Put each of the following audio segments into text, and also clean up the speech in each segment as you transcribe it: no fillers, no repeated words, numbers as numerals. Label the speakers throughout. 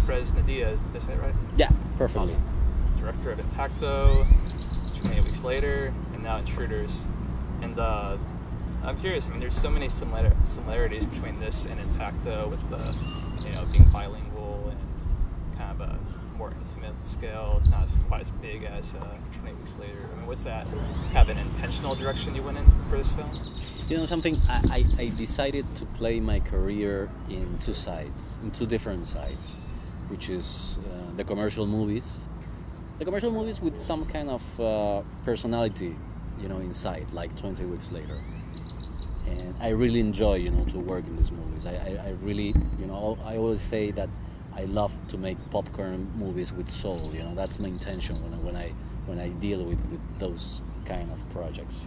Speaker 1: Frez Nadia, did I say it right?
Speaker 2: Yeah, perfectly.
Speaker 1: Awesome. Director of Intacto, 28 Weeks Later, and now Intruders. And I'm curious, I mean, there's so many similarities between this and Intacto with the, being bilingual and kind of a more intimate scale. It's not quite as big as 28 Weeks Later. I mean, was that kind of an intentional direction you went in for this film?
Speaker 2: You know something, I decided to play my career in two different sides, which is the commercial movies. The commercial movies with some kind of personality, inside, like 20 Weeks Later. And I really enjoy, to work in these movies. I really, I always say that I love to make popcorn movies with soul. That's my intention when I deal with those kind of projects.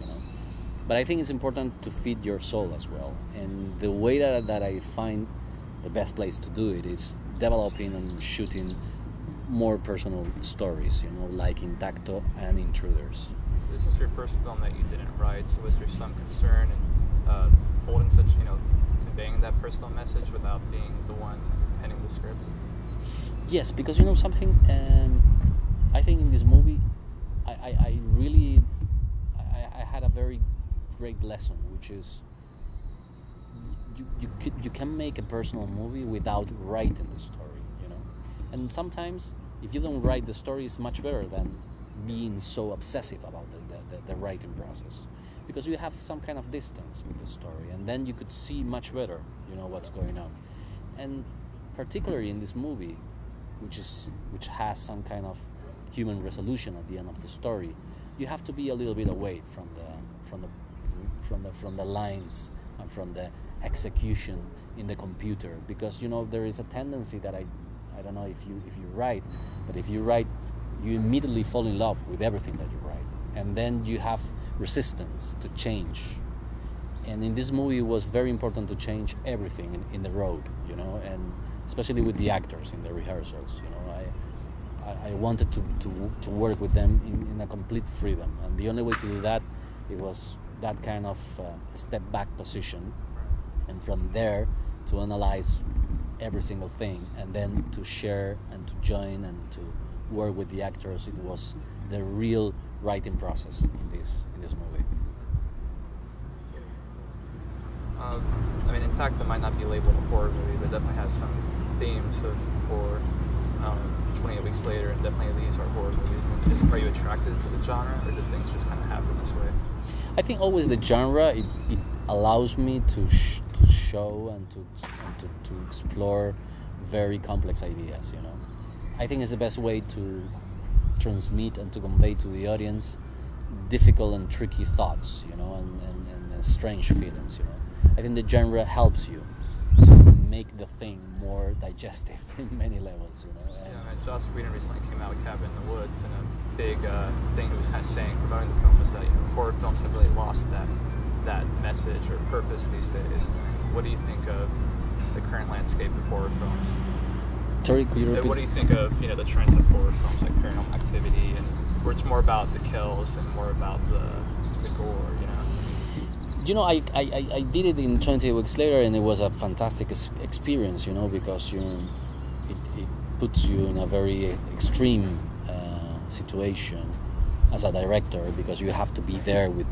Speaker 2: But I think it's important to feed your soul as well. And the way that I find the best place to do it is developing and shooting more personal stories. Like Intacto and Intruders.
Speaker 1: This is your first film that you didn't write, so was there some concern in holding such, conveying that personal message without being the one penning the script?
Speaker 2: Yes, because something, I think in this movie, I really had a very great lesson, which is you can make a personal movie without writing the story, and sometimes if you don't write the story, it's much better than being so obsessive about the writing process, because you have some kind of distance with the story, and then you could see much better what's going on. And particularly in this movie, which has some kind of human resolution at the end of the story, you have to be a little bit away from the lines and from the execution in the computer, because there is a tendency that I don't know if you write, but if you write, you immediately fall in love with everything that you write, and then you have resistance to change. And in this movie, it was very important to change everything in the road, and especially with the actors in the rehearsals. I wanted to work with them in a complete freedom, and the only way to do that, it was that kind of step back position, and from there to analyze every single thing, and then to share and to join and to work with the actors. It was the real writing process in this movie.
Speaker 1: I mean, Intacto might not be labeled a horror movie, but definitely has some themes of horror. 28 Weeks Later, and definitely these are horror movies. Are you attracted to the genre, or did things just kind of happen this way?
Speaker 2: I think always the genre, it allows me to show and to explore very complex ideas. I think it's the best way to transmit and to convey to the audience difficult and tricky thoughts, and strange feelings. I think the genre helps you to make the thing more digestive in many levels.
Speaker 1: Joss Whedon recently came out with Cabin in the Woods, and a big thing he was kind of saying promoting the film was that horror films have really lost that message or purpose these days. What do you think of the current landscape of horror films?
Speaker 2: Sorry, could you repeat?
Speaker 1: What do you think of the trends of horror films like Paranormal Activity, and where it's more about the kills and more about the gore?
Speaker 2: I did it in 20 Weeks Later, and it was a fantastic experience. Because it puts you in a very extreme situation as a director, because you have to be there with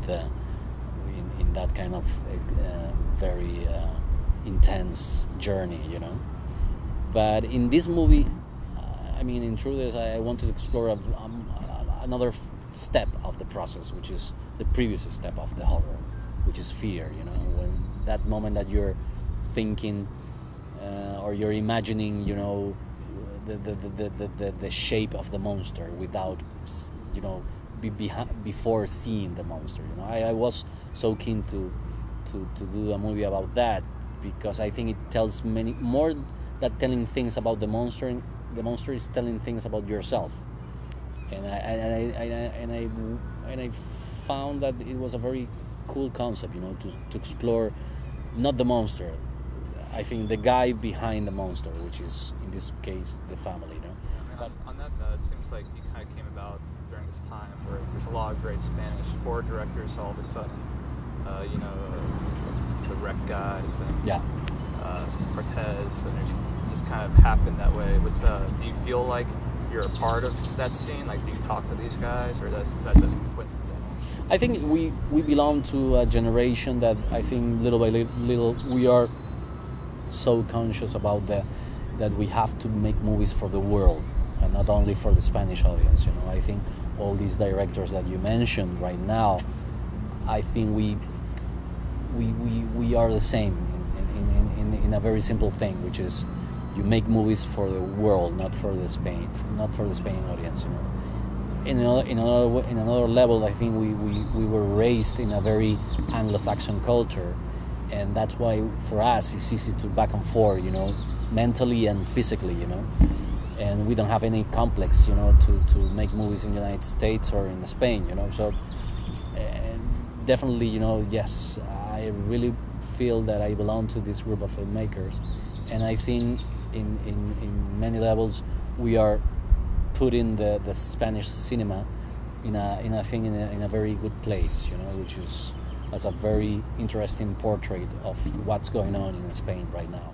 Speaker 2: in that kind of very intense journey. But in this movie, Intruders, I wanted to explore another step of the process, which is the previous step of the horror, which is fear. When that moment that you're thinking or you're imagining, the shape of the monster without, before seeing the monster. I was so keen to do a movie about that, because I think it tells many more than telling things about the monster. The monster is telling things about yourself, and I found that it was a very cool concept, to explore not the monster. I think the guy behind the monster, which is in this case the family.
Speaker 1: But on that note, it seems like you kind of came about during this time where there's a lot of great Spanish horror directors all of a sudden. The Rec guys and Cortez, and there's just kind of happened that way? Do you feel like you're a part of that scene? Like, do you talk to these guys, or is that just coincidental?
Speaker 2: I think we belong to a generation that I think little by little we are so conscious about that we have to make movies for the world and not only for the Spanish audience. You know, I think all these directors that you mentioned right now, I think we are the same in a very simple thing, which is you make movies for the world, not for the Spain audience. You know. In another level, I think we were raised in a very Anglo-Saxon culture, and that's why for us it's easy to back and forth, you know, mentally and physically, you know, and we don't have any complex, you know, to make movies in the United States or in Spain, you know. So definitely, you know, yes, I really feel that I belong to this group of filmmakers, and I think in many levels we are putting the Spanish cinema in a very good place, you know, which is as a very interesting portrait of what's going on in Spain right now.